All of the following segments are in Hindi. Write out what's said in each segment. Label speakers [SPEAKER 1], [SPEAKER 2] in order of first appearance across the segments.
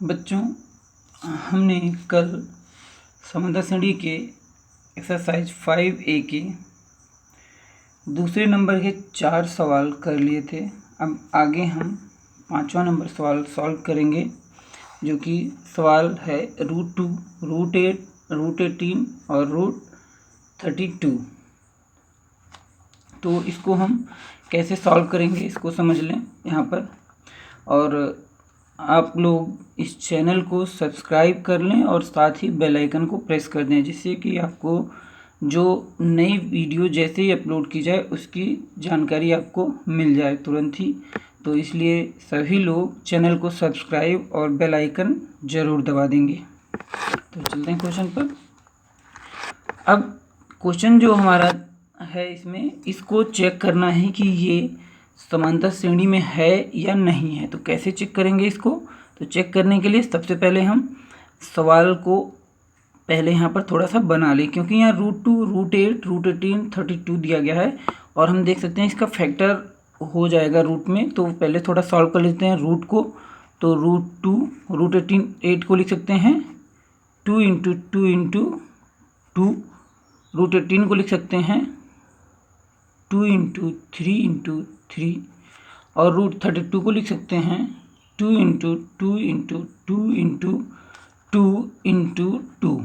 [SPEAKER 1] बच्चों, हमने कल समांतर श्रेणी के एक्सरसाइज 5A के दूसरे नंबर के 4 सवाल कर लिए थे। अब आगे हम 5वां नंबर सवाल सॉल्व करेंगे, जो कि सवाल है √2, √8, √18 और √32। तो इसको हम कैसे सॉल्व करेंगे इसको समझ लें यहाँ पर। और आप लोग इस चैनल को सब्सक्राइब कर लें और साथ ही बेल आइकन को प्रेस कर दें, जिससे कि आपको जो नई वीडियो जैसे ही अपलोड की जाए उसकी जानकारी आपको मिल जाए तुरंत ही। तो इसलिए सभी लोग चैनल को सब्सक्राइब और बेल आइकन ज़रूर दबा देंगे। तो चलते हैं क्वेश्चन पर। अब क्वेश्चन जो हमारा है, इसमें इसको चेक करना है कि ये समांतर श्रेणी में है या नहीं है। तो कैसे चेक करेंगे इसको? तो चेक करने के लिए सबसे पहले हम सवाल को पहले यहाँ पर थोड़ा सा बना लें, क्योंकि यहाँ √2, √8, √18, 32 दिया गया है और हम देख सकते हैं इसका फैक्टर हो जाएगा रूट में। तो पहले थोड़ा सॉल्व कर लेते हैं रूट को। तो √2, √18 को लिख सकते हैं 2 × 2 × 2, √18 को लिख सकते हैं 2 × 3 × 3 और √32 को लिख सकते हैं 2 × 2 × 2 × 2 × 2।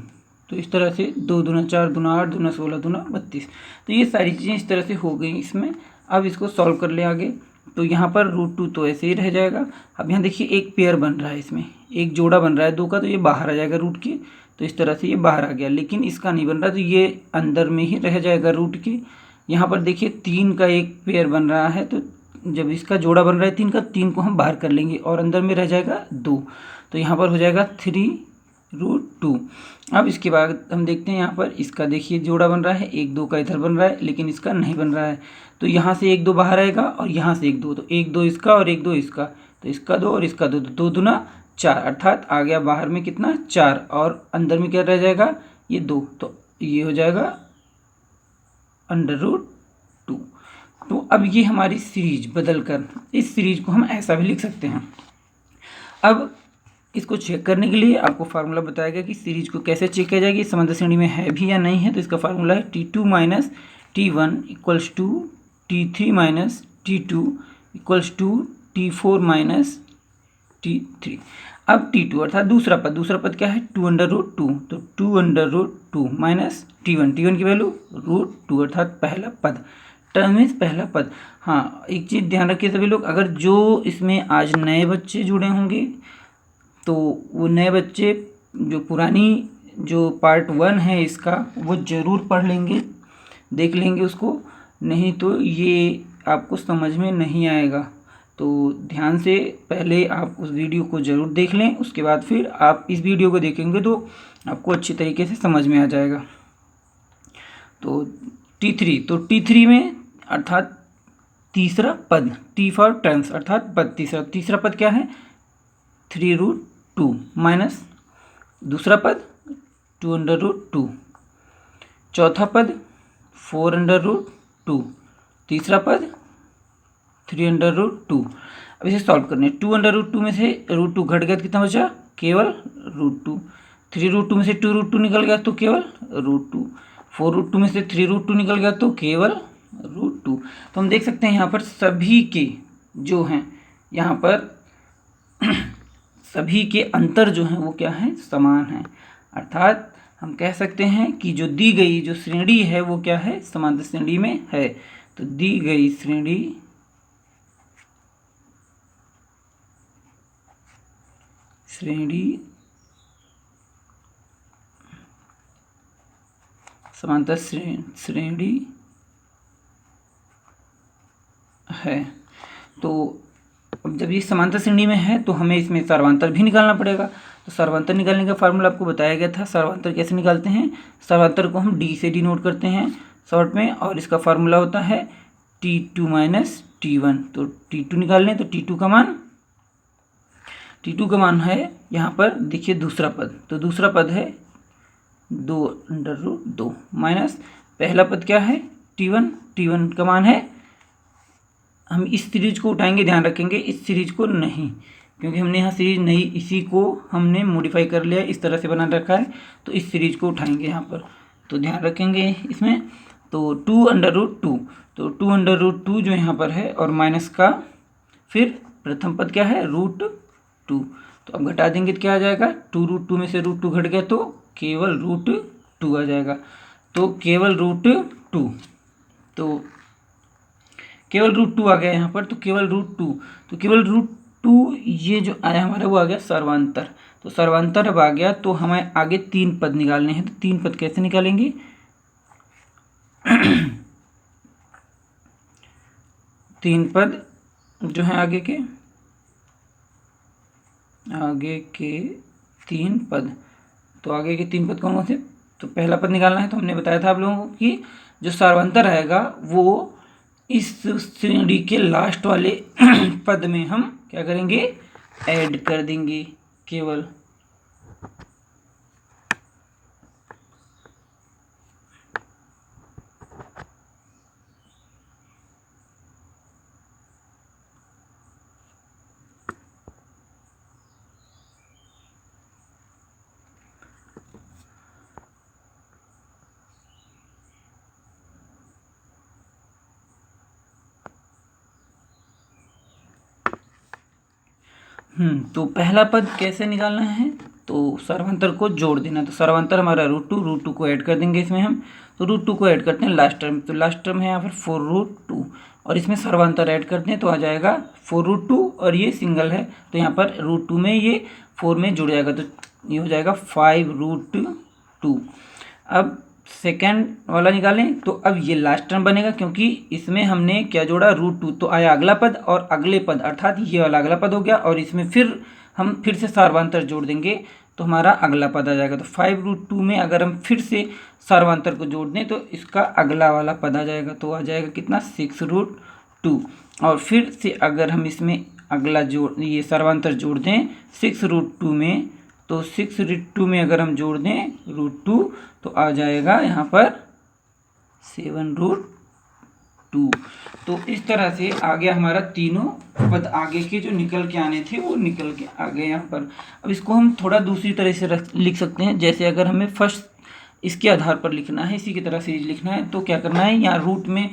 [SPEAKER 1] तो इस तरह से 2 दूना 4 दूना 8 दूना 16 दूना 32। तो ये सारी चीज़ें इस तरह से हो गई इसमें। अब इसको सॉल्व कर ले आगे। तो यहाँ पर √2 तो ऐसे ही रह जाएगा। अब यहाँ देखिए एक पेयर बन रहा है, इसमें एक जोड़ा बन रहा है 2 का, तो ये बाहर आ जाएगा रूट के। तो इस तरह से ये बाहर आ गया, लेकिन इसका नहीं बन रहा, तो ये अंदर में ही रह जाएगा रूट के। यहाँ पर देखिए 3 का एक पेयर बन रहा है, तो जब इसका जोड़ा बन रहा है 3 का, 3 को हम बाहर कर लेंगे और अंदर में रह जाएगा 2। तो यहाँ पर हो जाएगा 3√2। अब इसके बाद हम देखते हैं यहाँ पर इसका देखिए जोड़ा बन रहा है, 1 2 का इधर बन रहा है, लेकिन इसका नहीं बन रहा है। तो यहाँ से 1 2 बाहर आएगा और यहाँ से 1 2, तो 1 2 इसका और 1 2 इसका, तो इसका 2 और इसका 2, तो 2 दूना 4, अर्थात आ गया बाहर में कितना 4 और अंदर में क्या रह जाएगा ये 2। तो ये हो जाएगा √2। तो अब ये हमारी सीरीज बदलकर इस सीरीज को हम ऐसा भी लिख सकते हैं। अब इसको चेक करने के लिए आपको फार्मूला बताया गया कि सीरीज को कैसे चेक किया जाएगा, समांतर श्रेणी में है भी या नहीं है। तो इसका फार्मूला है T2 - T1 = T3 - T2 = T4 - T3। अब T2 अर्थात दूसरा पद क्या है 2√2। तो 2√2 माइनस T1 की वैल्यू √2 अर्थात पहला पद, टर्म मीन्स पहला पद। हाँ, एक चीज़ ध्यान रखिए सभी लोग, अगर जो इसमें आज नए बच्चे जुड़े होंगे तो वो नए बच्चे जो पुरानी जो पार्ट 1 है इसका वो ज़रूर पढ़ लेंगे, देख लेंगे उसको, नहीं तो ये आपको समझ में नहीं आएगा। तो ध्यान से पहले आप उस वीडियो को ज़रूर देख लें, उसके बाद फिर आप इस वीडियो को देखेंगे तो आपको अच्छी तरीके से समझ में आ जाएगा। तो T3 में अर्थात तीसरा पद, T फॉर टर्म्स अर्थात पद तीसरा पद क्या है 3√2 माइनस दूसरा पद 2√2, चौथा पद 4√2, तीसरा पद 3√2। अब इसे सॉल्व करने 2√2 में से √2 घट गया तो कितना बचा केवल √2, 3√2 में से 2√2 निकल गया तो केवल √2, 4√2 में से 3√2 निकल गया तो केवल √2। तो हम देख सकते हैं यहाँ पर सभी के जो हैं यहाँ पर सभी के अंतर जो हैं वो क्या है समान है, अर्थात हम कह सकते हैं कि जो दी गई जो श्रेणी है वो क्या है समांतर श्रेणी में है। तो दी गई श्रेणी समांतर श्रेणी है। तो अब जब ये समांतर श्रेणी में है तो हमें इसमें सर्वांतर भी निकालना पड़ेगा। तो सर्वांतर निकालने का फार्मूला आपको बताया गया था। सर्वांतर कैसे निकालते हैं, सर्वांतर को हम D से डिनोट करते हैं शॉर्ट में, और इसका फार्मूला होता है T2 - T1। तो T2 निकाल लें तो T2 का मान है यहाँ पर देखिए दूसरा पद, तो दूसरा पद है 2√2 माइनस पहला पद क्या है T1 का मान है, हम इस सीरीज को उठाएंगे, ध्यान रखेंगे इस सीरीज को नहीं, क्योंकि हमने यहाँ सीरीज नई इसी को हमने मॉडिफाई कर लिया, इस तरह से बना रखा है, तो इस सीरीज को उठाएंगे यहाँ पर। तो ध्यान रखेंगे इसमें, तो 2√2, तो 2√2 जो यहाँ पर है और माइनस का फिर प्रथम पद क्या है √2, तो अब घटा देंगे तो क्या आ जाएगा, 2√2 में से √2 घट गया तो केवल √2 आ जाएगा। तो केवल √2, तो केवल √2 आ गया यहाँ पर, तो केवल √2, तो केवल √2 ये जो आया हमारा वो आ गया सर्वांतर। तो सर्वांतर अब आ गया, तो हमें आगे 3 पद निकालने हैं। तो 3 पद कैसे निकालेंगे 3 पद जो है आगे के 3 पद, तो आगे के 3 पद कौन कौन से, तो पहला पद निकालना है। तो हमने बताया था आप लोगों को कि जो सर्वांतर आएगा वो इस श्रेणी के लास्ट वाले पद में हम क्या करेंगे, ऐड कर देंगे केवल। तो पहला पद कैसे निकालना है, तो सर्वांतर को जोड़ देना। तो सर्वांतर हमारा √2 को ऐड कर देंगे इसमें हम, तो √2 को ऐड करते हैं लास्ट टर्म, तो लास्ट टर्म है यहाँ पर 4√2 और इसमें सर्वांतर ऐड करते हैं तो आ जाएगा 4√2 और ये सिंगल है तो यहाँ पर √2 में ये 4 में जुड़ जाएगा, तो ये हो जाएगा 5√2। अब सेकेंड वाला निकालें, तो अब ये लास्ट टर्म बनेगा क्योंकि इसमें हमने क्या जोड़ा √2, तो आया अगला पद और अगले पद अर्थात ये वाला अगला पद हो गया और इसमें फिर हम फिर से सर्वांतर जोड़ देंगे तो हमारा अगला पद आ जाएगा। तो 5√2 में अगर हम फिर से सर्वांतर को जोड़ दें तो इसका अगला वाला पद आ जाएगा, तो आ जाएगा कितना 6√2 और फिर से अगर हम इसमें अगला ये सर्वांतर जोड़ दें 6√2 में, तो 6√2 में अगर हम जोड़ दें √2 तो आ जाएगा यहाँ पर 7√2। तो इस तरह से आ गया हमारा तीनों पद आगे के जो निकल के आने थे वो निकल के आ गए यहाँ पर। अब इसको हम थोड़ा दूसरी तरह से लिख सकते हैं, जैसे अगर हमें फर्स्ट इसके आधार पर लिखना है, इसी की तरह सीरीज लिखना है तो क्या करना है, यहाँ रूट में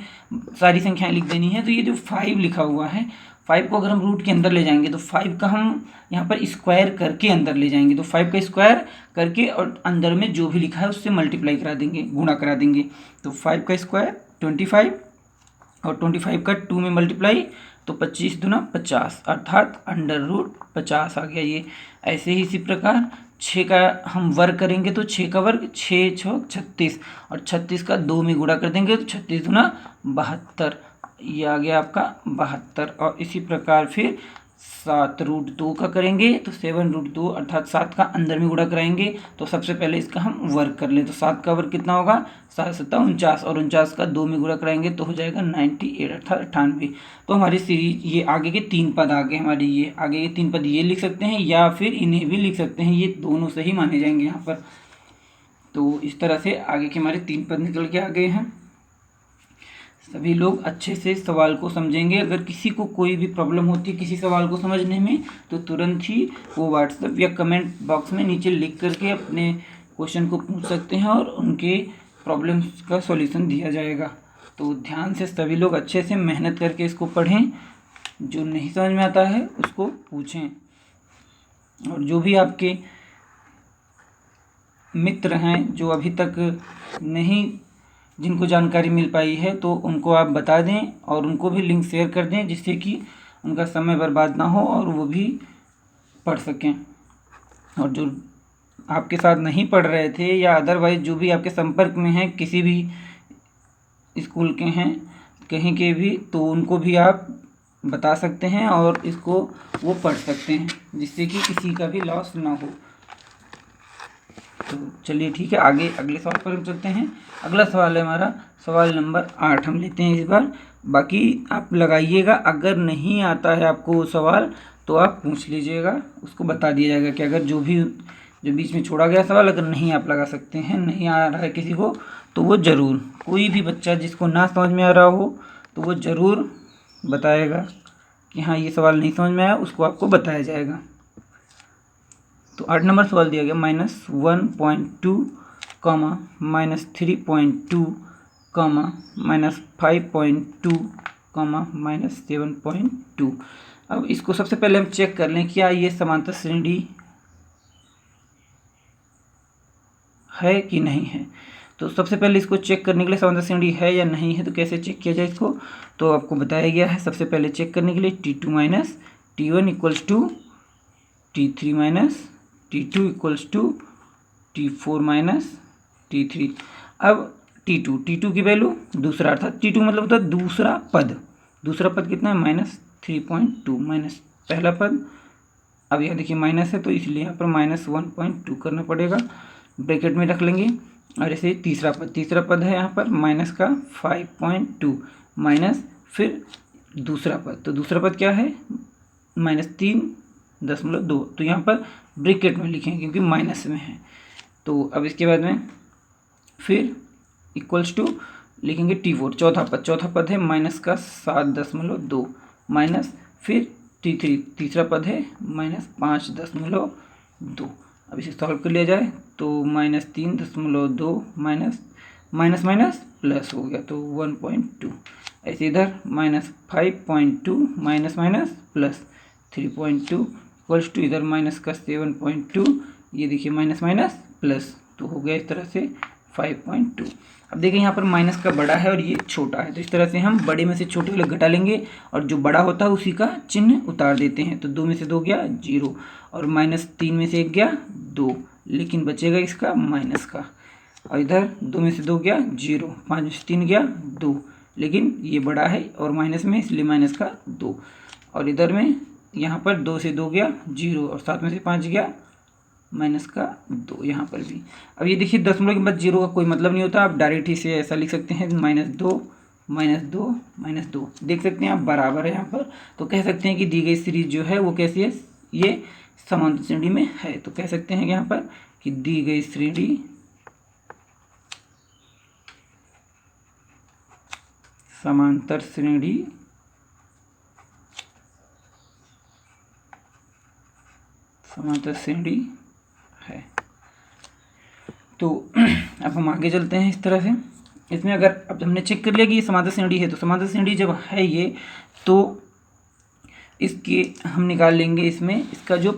[SPEAKER 1] सारी संख्याएं लिख देनी है। तो ये जो 5 लिखा हुआ है 5 को अगर हम रूट के अंदर ले जाएंगे तो 5 का हम यहाँ पर स्क्वायर करके अंदर ले जाएंगे, तो 5 का स्क्वायर करके और अंदर में जो भी लिखा है उससे मल्टीप्लाई करा देंगे, गुणा करा देंगे। तो 5 का स्क्वायर 25 और 25 का 2 में मल्टीप्लाई तो 25 दूना 50 अर्थात √50 आ गया ये। ऐसे ही इसी प्रकार 6 का हम वर्ग करेंगे तो 6 का वर्ग 6 6 36 और 36 का 2 में गुणा कर देंगे तो 36 दूना 72, ये आ गया आपका 72। और इसी प्रकार फिर 7√2 का करेंगे तो 7√2 अर्थात 7 का अंदर में गुणा कराएंगे। तो सबसे पहले इसका हम वर्ग कर लें, तो 7 का वर्ग कितना होगा 7 7 49 और 49 का 2 में गुणा कराएंगे तो हो जाएगा 98 अर्थात 98। तो हमारी सीरीज ये आगे के 3 पद आ गए हमारे, ये आगे के 3 पद ये लिख सकते हैं या फिर इन्हें भी लिख सकते हैं, ये दोनों सही माने जाएंगे यहाँ पर। तो इस तरह से आगे के हमारे 3 पद निकल के आ गए हैं। सभी लोग अच्छे से सवाल को समझेंगे। अगर किसी को कोई भी प्रॉब्लम होती है किसी सवाल को समझने में तो तुरंत ही वो व्हाट्सएप या कमेंट बॉक्स में नीचे लिख करके अपने क्वेश्चन को पूछ सकते हैं और उनके प्रॉब्लम्स का सॉल्यूशन दिया जाएगा। तो ध्यान से सभी लोग अच्छे से मेहनत करके इसको पढ़ें, जो नहीं समझ में आता है उसको पूछें। और जो भी आपके मित्र हैं जो अभी तक नहीं, जिनको जानकारी मिल पाई है तो उनको आप बता दें और उनको भी लिंक शेयर कर दें जिससे कि उनका समय बर्बाद ना हो और वो भी पढ़ सकें। और जो आपके साथ नहीं पढ़ रहे थे या अदरवाइज़ जो भी आपके संपर्क में हैं, किसी भी स्कूल के हैं कहीं के भी, तो उनको भी आप बता सकते हैं और इसको वो पढ़ सकते हैं जिससे कि किसी का भी लॉस ना हो। तो चलिए ठीक है, आगे अगले सवाल पर हम चलते हैं। अगला सवाल है हमारा सवाल नंबर 8 हम लेते हैं इस बार। बाकी आप लगाइएगा, अगर नहीं आता है आपको वो सवाल तो आप पूछ लीजिएगा, उसको बता दिया जाएगा कि अगर जो बीच में छोड़ा गया सवाल अगर नहीं आप लगा सकते हैं, नहीं आ रहा है किसी को तो वो ज़रूर, कोई भी बच्चा जिसको ना समझ में आ रहा हो तो वो ज़रूर बताएगा कि हाँ ये सवाल नहीं समझ में आया उसको आपको बताया जाएगा। तो 8 नंबर सवाल दिया गया -1.2 कॉमा -3.2 कॉमा -5.2 कॉमा -7.2। अब इसको सबसे पहले हम चेक कर लें क्या ये समांतर श्रेणी है कि नहीं है। तो सबसे पहले इसको चेक करने के लिए समांतर श्रेणी है या नहीं है तो कैसे चेक किया जाए इसको, तो आपको बताया गया है सबसे पहले चेक करने के लिए T2 minus T1 equals to T3 minus T2 equals to T4 minus T3। अब T2 की वैल्यू दूसरा अर्थात T2 मतलब होता है दूसरा पद कितना है -3.2 माइनस पहला पद। अब यहाँ देखिए माइनस है तो इसलिए यहाँ पर -1.2 करना पड़ेगा, ब्रैकेट में रख लेंगे। और ऐसे तीसरा पद है यहाँ पर माइनस का 5.2 माइनस फिर दूसरा पद, तो दूसरा पद क्या है -3.2, तो यहाँ पर ब्रैकेट में लिखेंगे क्योंकि माइनस में है। तो अब इसके बाद में फिर इक्वल्स टू लिखेंगे T4 चौथा पद है माइनस का 7.2 माइनस फिर T3 तीसरा पद है -5.2। अब इसे सॉल्व कर लिया जाए तो -3.2 माइनस प्लस हो गया तो 1.2। ऐसे इधर -5.2 माइनस प्लस 3.2 इक्वल्स टू इधर माइनस का 7.2, ये देखिए माइनस प्लस, तो हो गया इस तरह से 5.2। अब देखिए यहाँ पर माइनस का बड़ा है और ये छोटा है, तो इस तरह से हम बड़े में से छोटे वाले घटा लेंगे और जो बड़ा होता है उसी का चिन्ह उतार देते हैं। तो 2 में से 2 गया 0 और -3 में से 1 गया 2, लेकिन बचेगा इसका माइनस का। और इधर 2 में से 2 गया 0, 5 में से 3 गया 2, लेकिन ये बड़ा है और माइनस में इसलिए माइनस का 2। और इधर में यहाँ पर 2 से 2 गया 0 और 7 में से 5 गया माइनस का 2, यहाँ पर भी। अब ये देखिए दशमलव के बाद 0 का कोई मतलब नहीं होता, आप डायरेक्ट ही से ऐसा लिख सकते हैं -2 देख सकते हैं आप बराबर है यहाँ पर। तो कह सकते हैं कि दी गई सीरीज जो है वो कैसी है, ये समांतर श्रेणी में है। तो कह सकते हैं यहाँ पर कि दी गई श्रेणी समांतर श्रेणी है। तो अब हम आगे चलते हैं इस तरह से। इसमें अगर अब हमने चेक कर लिया कि ये समांतर श्रेणी है, तो समांतर श्रेणी जब है ये तो इसके हम निकाल लेंगे इसमें इसका जो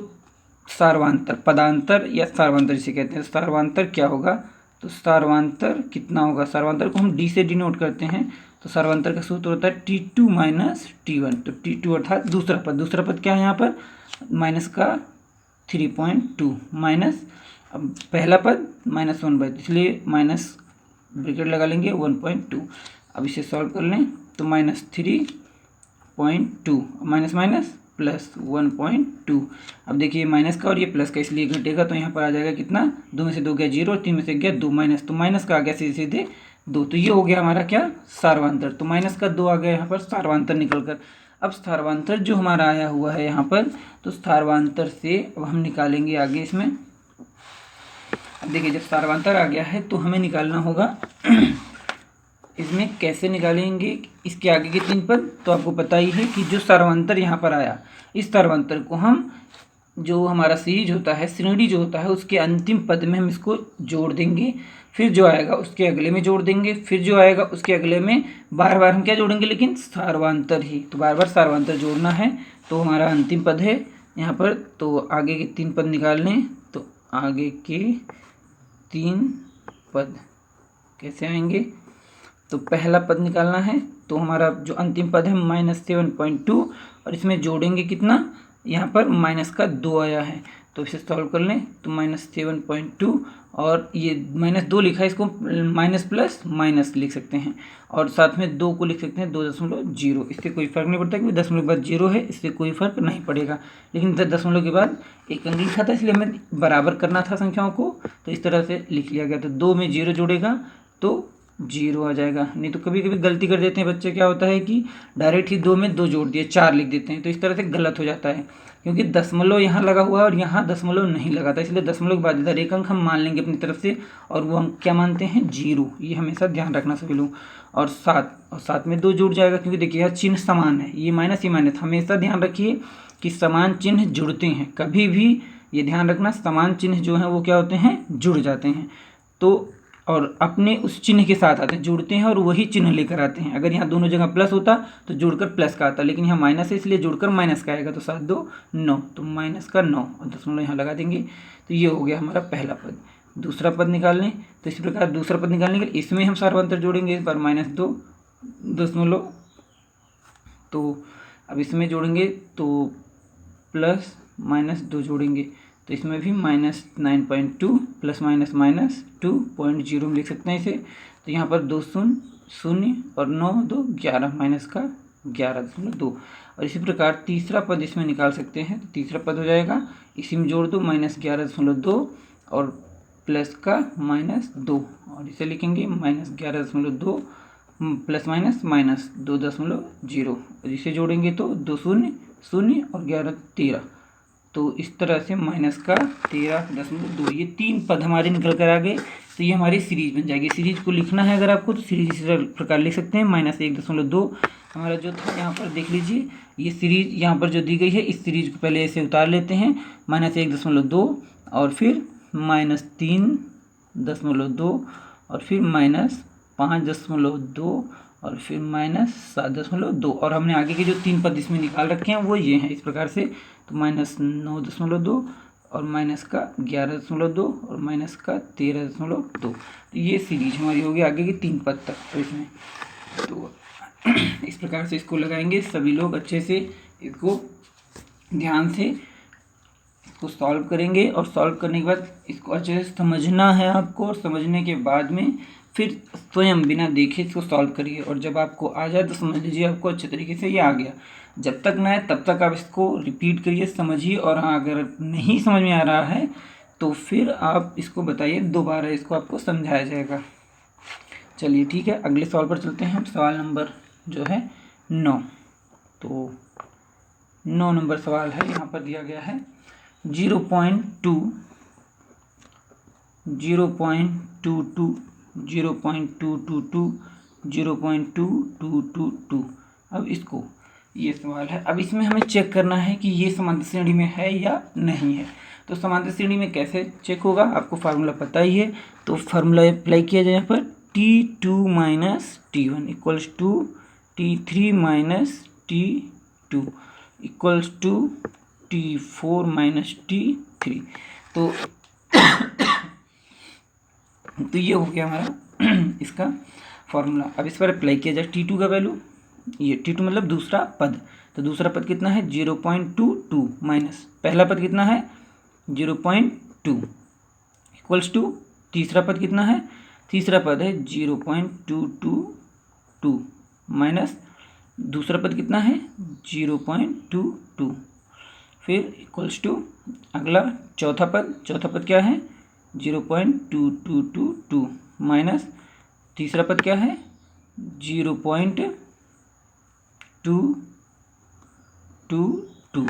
[SPEAKER 1] सार्वांतर पदांतर या सार्वांतर जिसे कहते हैं। सार्वांतर क्या होगा, तो सार्वांतर कितना होगा, सार्वांतर को हम D से डिनोट करते हैं। तो सार्वांतर का सूत्र होता है T2 माइनस T1। तो T2 अर्थात दूसरा पद क्या है यहाँ पर माइनस का 3.2 माइनस अब पहला पद -1/2, इसलिए माइनस ब्रैकेट लगा लेंगे 1.2। अब इसे सॉल्व कर लें तो -3.2 माइनस प्लस 1.2। अब देखिए माइनस का और ये प्लस का इसलिए घटेगा, तो यहाँ पर आ जाएगा कितना 2 में से 2 गया 0 और 3 में से गया 2 माइनस, तो माइनस का आ गया सीधे 2। तो ये हो गया हमारा क्या सार्वांतर, तो माइनस का 2 आ गया यहाँ पर सार्वांतर निकल कर। अब स्थानांतर जो हमारा आया हुआ है यहाँ पर, तो स्थानांतर से अब हम निकालेंगे आगे इसमें। अब देखिए जब स्थानांतर आ गया है तो हमें निकालना होगा इसमें कैसे निकालेंगे इसके आगे के 3 पद। तो आपको पता ही है कि जो स्थानांतर यहाँ पर आया, इस स्थानांतर को हम जो हमारा सीरीज होता है श्रेणी जो होता है उसके अंतिम पद में हम इसको जोड़ देंगे, फिर जो आएगा उसके अगले में जोड़ देंगे, फिर जो आएगा उसके अगले में, बार बार हम क्या जोड़ेंगे लेकिन सार्वांतर ही, तो बार बार सार्वांतर जोड़ना है। तो हमारा अंतिम पद है यहाँ पर, तो आगे के 3 पद निकाल लें। तो आगे के 3 पद कैसे आएंगे, तो पहला पद निकालना है, तो हमारा जो अंतिम पद है -7.2 और इसमें जोड़ेंगे कितना, यहाँ पर माइनस का 2 आया है, तो इसे सॉल्व कर लें तो -7.2 और ये -2 लिखा है, इसको माइनस प्लस माइनस लिख सकते हैं और साथ में 2 को लिख सकते हैं 2.0। इससे कोई फर्क नहीं पड़ता क्योंकि दशमलव के बाद 0 है, इससे कोई फर्क नहीं पड़ेगा। लेकिन दशमलव के बाद एक अंक लिखा था इसलिए हमें बराबर करना था संख्याओं को, तो इस तरह से लिख लिया गया। तो 2 में 0 जोड़ेगा तो जीरो आ जाएगा। नहीं तो कभी कभी गलती कर देते हैं बच्चे, क्या होता है कि डायरेक्ट ही 2 में 2 जोड़ दिए, 4 लिख देते हैं, तो इस तरह से गलत हो जाता है, क्योंकि दशमलव यहाँ लगा हुआ है और यहाँ दशमलव नहीं लगा था, इसलिए दशमलव के बाद इधर एक अंक हम मान लेंगे अपनी तरफ से, और वो अंक क्या मानते हैं, जीरो। ये हमेशा ध्यान रखना सभी लोग। और 7 में 2 जुड़ जाएगा, क्योंकि देखिए यहाँ चिन्ह समान है, ये माइनस, हमेशा ध्यान रखिए कि समान चिन्ह जुड़ते हैं, कभी भी ये ध्यान रखना, समान चिन्ह जो हैं वो क्या होते हैं, जुड़ जाते हैं। तो और अपने उस चिन्ह के साथ आते हैं, जुड़ते हैं और वही चिन्ह लेकर आते हैं। अगर यहाँ दोनों जगह प्लस होता तो जुड़कर प्लस का आता, लेकिन यहाँ माइनस है इसलिए जुड़कर माइनस का आएगा। तो 7 2 9, तो माइनस का 9 और दशमलव यहाँ लगा देंगे। तो ये हो गया हमारा पहला पद। दूसरा पद निकाल लें, तो इस प्रकार दूसरा पद निकालने के लिए इसमें हम सार्वंतर जोड़ेंगे, इस बार -2 दशमलव, तो अब इसमें जोड़ेंगे तो प्लस -2 जोड़ेंगे, तो इसमें भी -9.2 प्लस -2.0 में लिख सकते हैं इसे। तो यहाँ पर 2 शून्य शून्य और 9 2 11, माइनस का 11.2। और इसी प्रकार तीसरा पद इसमें निकाल सकते हैं, तो तीसरा पद हो जाएगा, इसी में जोड़ दो -11.2 और प्लस का -2, और इसे लिखेंगे -11.2 प्लस माइनस 2.0, और इसे जोड़ेंगे तो 2 शून्य शून्य और 11 13, तो इस तरह से माइनस का 13.2, ये 3 पद हमारे निकल कर आ गए। तो ये हमारी सीरीज बन जाएगी। सीरीज को लिखना है अगर आपको, तो सीरीज इस प्रकार लिख सकते हैं, -1.2 हमारा जो था, यहाँ पर देख लीजिए ये सीरीज यहाँ पर जो दी गई है, इस सीरीज को पहले ऐसे उतार लेते हैं, -1.2 और फिर -3.2 और फिर -5.2 और फिर -7.2, और हमने आगे के जो 3 पद इसमें निकाल रखे हैं वो ये हैं इस प्रकार से। तो -9.2 और माइनस का 11.2 और माइनस का 13.2, तो ये सीरीज हमारी होगी आगे की 3 पद तक। तो इसमें तो इस प्रकार से इसको लगाएंगे, सभी लोग अच्छे से इसको ध्यान से इसको सॉल्व करेंगे, और सॉल्व करने के बाद इसको अच्छे से समझना है आपको, और समझने के बाद में फिर स्वयं बिना देखे इसको सॉल्व करिए, और जब आपको आ जाए तो समझ लीजिए आपको अच्छे तरीके से ये आ गया। जब तक ना आए तब तक आप इसको रिपीट करिए, समझिए, और हाँ अगर नहीं समझ में आ रहा है तो फिर आप इसको बताइए, दोबारा इसको आपको समझाया जाएगा। चलिए ठीक है, अगले सवाल पर चलते हैं हम। सवाल नंबर जो है 9, तो 9 नंबर सवाल है, यहाँ पर दिया गया है 0.2 0.222 0.222 0.2222। अब इसको, ये सवाल है, अब इसमें हमें चेक करना है कि ये समांतर श्रेणी में है या नहीं है। तो समांतर श्रेणी में कैसे चेक होगा, आपको फार्मूला पता ही है, तो फार्मूला अप्लाई किया जाए यहाँ पर, T2 minus T1 equals to T3 minus T2 equals to T4 minus T3। तो ये हो गया हमारा इसका फॉर्मूला। अब इस पर अप्लाई किया जाए T2 का वैल्यू, ये T2 मतलब दूसरा पद, तो दूसरा पद कितना है 0.22 माइनस पहला पद कितना है 0.2 इक्वल्स टू तीसरा पद कितना है, तीसरा पद है 0.222 माइनस दूसरा पद कितना है 0.22, फिर इक्वल्स टू अगला चौथा पद क्या है 0.2222 माइनस तीसरा पद क्या है 0.222।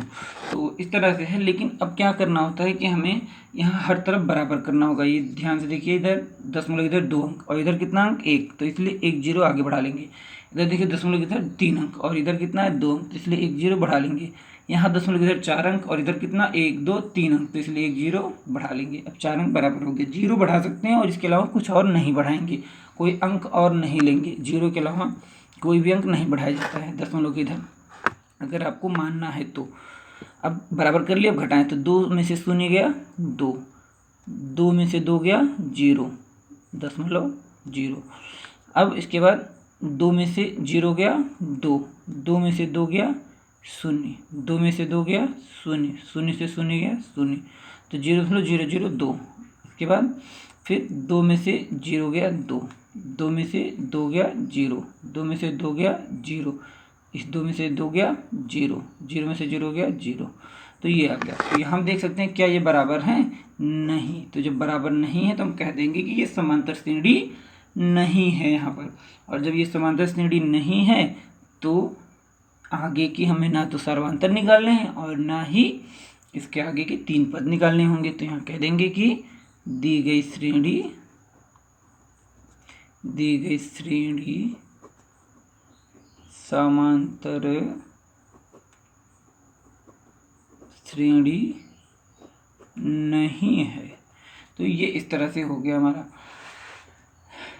[SPEAKER 1] तो इस तरह से है, लेकिन अब क्या करना होता है कि हमें यहाँ हर तरफ बराबर करना होगा। ये ध्यान से देखिए, इधर दशमलव इधर 2 अंक और इधर कितना अंक 1, तो इसलिए 1 0 आगे बढ़ा लेंगे। इधर देखिए दशमलव इधर 3 अंक और इधर कितना है 2 अंक, तो इसलिए 1 0 बढ़ा लेंगे। यहाँ दशमलव इधर 4 अंक और इधर कितना 1 2 3 अंक, तो इसलिए 1 0 बढ़ा लेंगे। अब 4 अंक बराबर हो गए, 0 बढ़ा सकते हैं और इसके अलावा कुछ और नहीं बढ़ाएंगे, कोई अंक और नहीं लेंगे, 0 के अलावा कोई भी अंक नहीं बढ़ाया जाता है दशमलव के इधर, अगर आपको मानना है तो। अब बराबर कर लिया, अब घटाएं तो 2 में से 0 गया 2, 2 में से 2 गया 0.0। अब इसके बाद 2 में से 0 गया 2, 2 में से 2 गया 0, 2 में से 2 गया 0, 0 से 0 गया 0, तो 0.002। इसके बाद फिर 2 में से 0 गया 2, 2 में से 2 गया 0, 2 में से 2 गया 0, इस 2 में से 2 गया 0, 0 में से 0 गया 0, तो ये आ गया। तो ये हम देख सकते हैं क्या ये बराबर हैं, नहीं। तो जब बराबर नहीं है तो हम कह देंगे कि ये समांतर श्रेणी नहीं है यहाँ पर। और जब ये समांतर श्रेणी नहीं है तो आगे की हमें ना तो सर्वांतर निकालने हैं और ना ही इसके आगे के 3 पद निकालने होंगे। तो यहाँ कह देंगे कि दी गई श्रेणी समांतर श्रेणी नहीं है। तो ये इस तरह से हो गया हमारा।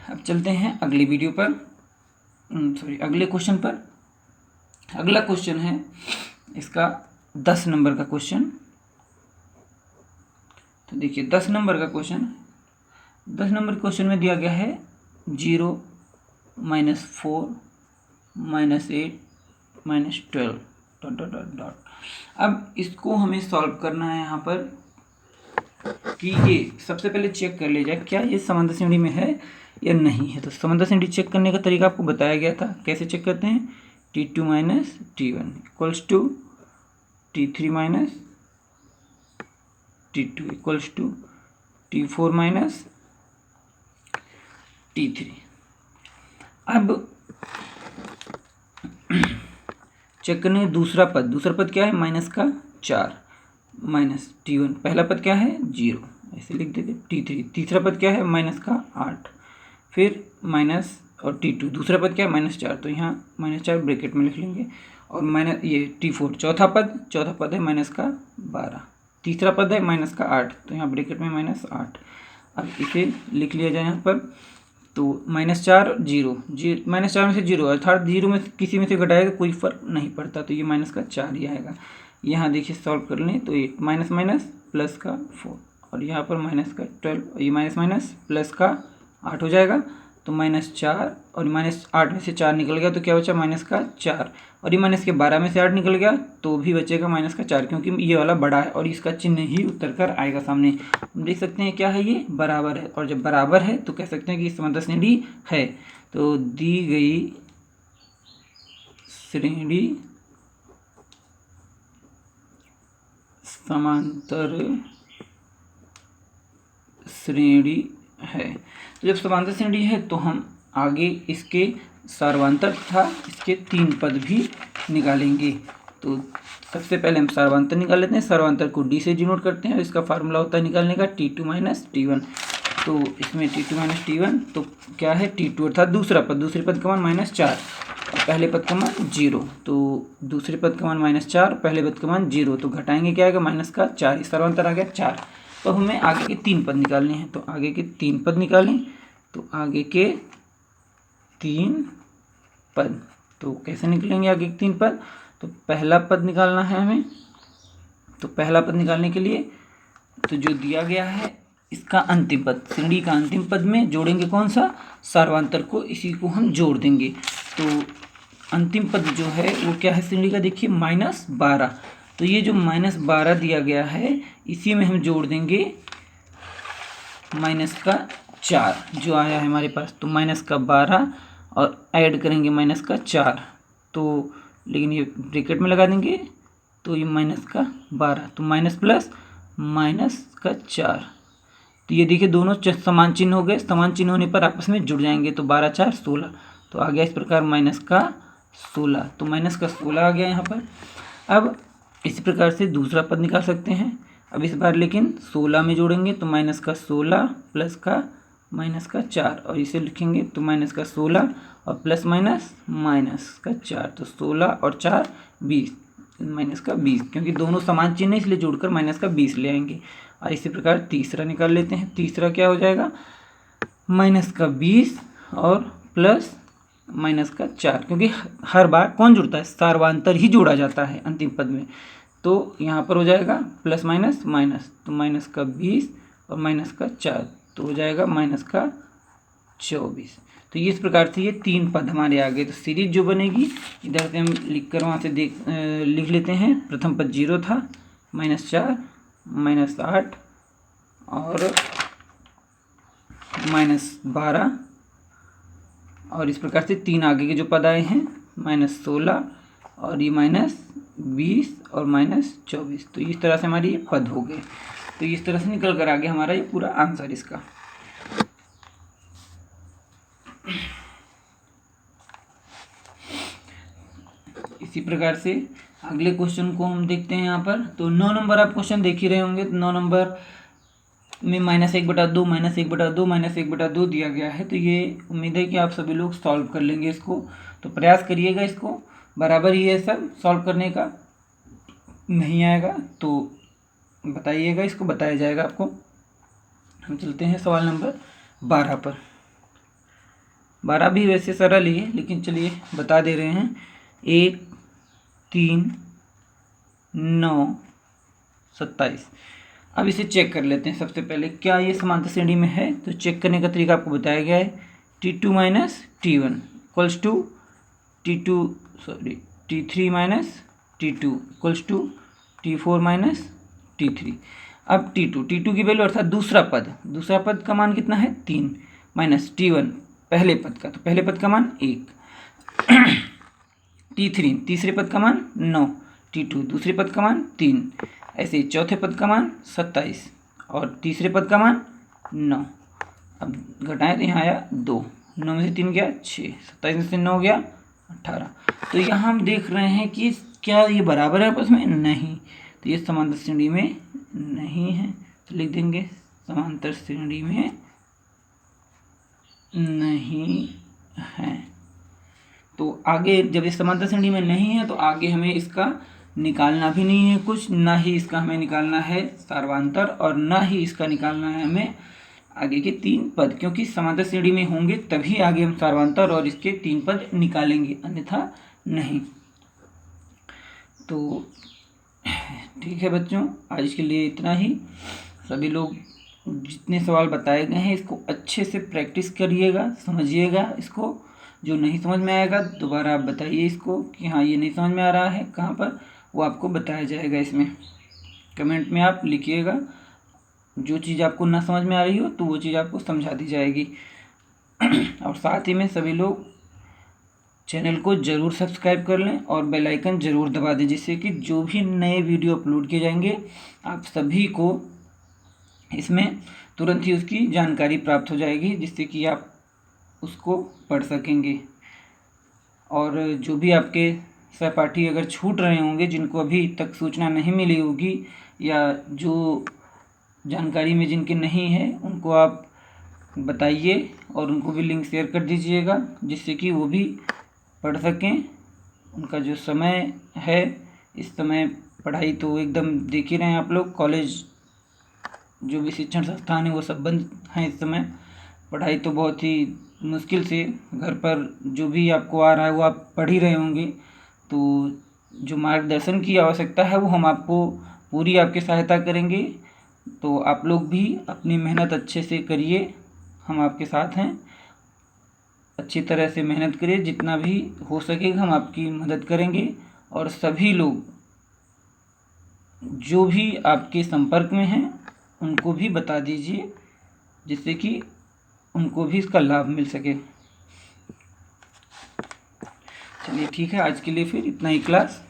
[SPEAKER 1] अब चलते हैं अगली वीडियो पर, अगले क्वेश्चन पर। अगला क्वेश्चन है इसका 10 नंबर का क्वेश्चन। तो देखिए 10 नंबर का क्वेश्चन, 10 नंबर क्वेश्चन में दिया गया है 0 -4 -8 -12 ... अब इसको हमें सॉल्व करना है यहाँ पर कि ये सबसे पहले चेक कर ले जाए क्या ये समांतर श्रेणी में है या नहीं है। तो समांतर श्रेणी चेक करने का तरीका आपको बताया गया था। कैसे चेक करते हैं, T2 - T1 = T3 - T2 = T4 - T3। अब चेक करने दूसरा पद क्या है, -4 -T1। पहला पद क्या है, 0, ऐसे लिख देते। T3 तीसरा पद क्या है, -8, फिर माइनस, और T2 दूसरा पद क्या है, -4। तो यहाँ -4 ब्रैकेट में लिख लेंगे। और ये T4 चौथा पद है -12, तीसरा पद है -8, तो यहाँ ब्रैकेट में -8। अब इसे लिख लिया जाए यहाँ पर। तो -4 0, -4 में से 0 अर्थात 0 में किसी में से घटाएगा कोई फर्क नहीं पड़ता, तो ये -4 ही आएगा। यहाँ देखिए सॉल्व कर लें तो ये माइनस प्लस का 4 और यहाँ पर -12, ये माइनस प्लस का 8 हो जाएगा। तो -4 और -8 में से 4 निकल गया तो क्या बचा, -4। और ये -12 में से 8 निकल गया तो भी बचेगा -4, क्योंकि ये वाला बड़ा है और इसका चिन्ह ही उतर कर आएगा सामने। हम देख सकते हैं क्या है, ये बराबर है। और जब बराबर है तो कह सकते हैं कि समांतर श्रेणी है। तो दी गई श्रेणी समांतर श्रेणी है। तो जब समांतर श्रेणी है तो हम आगे इसके सर्वांतर तथा इसके 3 पद भी निकालेंगे। तो सबसे पहले हम सर्वांतर निकाल लेते हैं। सर्वांतर को D से डिनोट करते हैं और इसका फार्मूला होता है निकालने का T2 - T1। तो इसमें T2 - T1 तो क्या है, T2 अर्थात दूसरे पद का मान -4, पहले पद का मान 0। तो दूसरे पद का मान -4, पहले पद का मान 0, तो घटाएंगे क्या आएगा, -4। सर्वांतर आ गया 4। तो हमें आगे के 3 पद निकालने हैं। तो आगे के 3 पद निकालें। तो आगे के 3 पद तो कैसे निकलेंगे आगे के 3 पद, तो पहला पद निकालना है हमें। तो पहला पद निकालने के लिए तो जो दिया गया है इसका अंतिम पद, श्रेणी का अंतिम पद में जोड़ेंगे कौन सा, सर्वांतर को, इसी को हम जोड़ देंगे। तो अंतिम पद जो है वो क्या है श्रेणी का, देखिए -12। तो ये जो -12 दिया गया है इसी में हम जोड़ देंगे -4 जो आया है हमारे पास। तो -12 और ऐड करेंगे -4, तो लेकिन ये ब्रैकेट में लगा देंगे तो ये -12, तो माइनस प्लस -4। तो ये देखिए दोनों समान चिन्ह हो गए। समान चिन्ह होने पर आपस में जुड़ जाएंगे। तो 12 4 16, तो आ गया इस प्रकार -16। तो -16 आ गया यहाँ पर। अब इसी प्रकार से दूसरा पद निकाल सकते हैं। अब इस बार लेकिन 16 में जोड़ेंगे तो -16 प्लस का -4, और इसे लिखेंगे तो -16 और प्लस -4। तो 16 और 4 20, -20, क्योंकि दोनों समान चिन्ह है इसलिए जोड़कर -20 ले आएंगे। और इसी प्रकार तीसरा निकाल लेते हैं। तीसरा क्या हो जाएगा, -20 और प्लस -4, क्योंकि हर बार कौन जुड़ता है, सर्वांतर ही जोड़ा जाता है अंतिम पद में। तो यहाँ पर हो जाएगा प्लस माइनस, तो -20 और -4, तो हो जाएगा -24। तो इस प्रकार से ये 3 पद हमारे आ गए। तो सीरीज जो बनेगी इधर से हम लिख कर वहाँ से लिख लेते हैं। प्रथम पद 0 था, -4 -8 और -12, और इस प्रकार से 3 आगे के जो पद आए हैं -16 और ये -20 और -24। तो इस तरह से हमारे ये पद हो गए। तो इस तरह से निकल कर आ गया हमारा ये पूरा आंसर इसका। इसी प्रकार से अगले क्वेश्चन को हम देखते हैं यहाँ पर। तो 9 नंबर आप क्वेश्चन देख ही रहे होंगे। तो 9 नंबर में -1/2 -1/2 -1/2 दिया गया है। तो ये उम्मीद है कि आप सभी लोग सॉल्व कर लेंगे इसको। तो प्रयास करिएगा, इसको बराबर ही है सब सॉल्व करने का। नहीं आएगा तो बताइएगा, इसको बताया जाएगा आपको। हम चलते हैं सवाल नंबर 12 पर। 12 भी वैसे सरल ही है, लेकिन चलिए बता दे रहे हैं। 1 3 9 27। अब इसे चेक कर लेते हैं। सबसे पहले क्या ये समांतर श्रेणी में है, तो चेक करने का तरीका आपको बताया गया है। T2 - T1 equals to T3 - T2 equals to T4 - T3। अब T2 की वैल्यू अर्थात दूसरा पद का मान कितना है 3 माइनस T1 पहले पद का, तो पहले पद का मान 1 T3 तीसरे पद का मान 9, T2 दूसरे पद का मान 3, ऐसे ही चौथे पद का मान 27 और तीसरे पद का मान 9। अब घटाएं तो यहाँ आया 2, 9 में से 3 गया 6, 27 में से 9 गया 18। तो यहाँ हम देख रहे हैं कि क्या ये बराबर है आपस में, नहीं। तो ये समांतर श्रेणी में नहीं है, तो लिख देंगे समांतर श्रेणी में नहीं है। तो आगे जब इस समांतर श्रेणी में नहीं है तो आगे हमें इसका निकालना भी नहीं है कुछ, ना ही इसका हमें निकालना है सार्वांतर और ना ही इसका निकालना है हमें आगे के 3 पद, क्योंकि समांतर श्रेणी में होंगे तभी आगे हम सार्वांतर और इसके 3 पद निकालेंगे, अन्यथा नहीं। तो ठीक है बच्चों, आज के लिए इतना ही। सभी लोग जितने सवाल बताए गए हैं इसको अच्छे से प्रैक्टिस करिएगा, समझिएगा इसको। जो नहीं समझ में आएगा दोबारा आप बताइए इसको कि हाँ ये नहीं समझ में आ रहा है कहाँ पर, वो आपको बताया जाएगा। इसमें कमेंट में आप लिखिएगा, जो चीज़ आपको ना समझ में आ रही हो तो वो चीज़ आपको समझा दी जाएगी। और साथ ही में सभी लोग चैनल को ज़रूर सब्सक्राइब कर लें और बेल आइकन ज़रूर दबा दें, जिससे कि जो भी नए वीडियो अपलोड किए जाएंगे आप सभी को इसमें तुरंत ही उसकी जानकारी प्राप्त हो जाएगी, जिससे कि आप उसको पढ़ सकेंगे। और जो भी आपके सहपाठी अगर छूट रहे होंगे, जिनको अभी तक सूचना नहीं मिली होगी या जो जानकारी में जिनके नहीं है, उनको आप बताइए और उनको भी लिंक शेयर कर दीजिएगा, जिससे कि वो भी पढ़ सकें। उनका जो समय है, इस समय पढ़ाई तो एकदम देख ही रहे हैं आप लोग, कॉलेज जो भी शिक्षण संस्थान है वो सब बंद हैं इस समय। पढ़ाई तो बहुत ही मुश्किल से घर पर जो भी आपको आ रहा है वो आप पढ़ ही रहे होंगे। तो जो मार्गदर्शन की आवश्यकता है वो हम आपको पूरी आपकी सहायता करेंगे। तो आप लोग भी अपनी मेहनत अच्छे से करिए, हम आपके साथ हैं। अच्छी तरह से मेहनत करिए, जितना भी हो सकेगा हम आपकी मदद करेंगे। और सभी लोग जो भी आपके संपर्क में हैं उनको भी बता दीजिए, जिससे कि उनको भी इसका लाभ मिल सके। चलिए ठीक है, आज के लिए फिर इतना ही क्लास।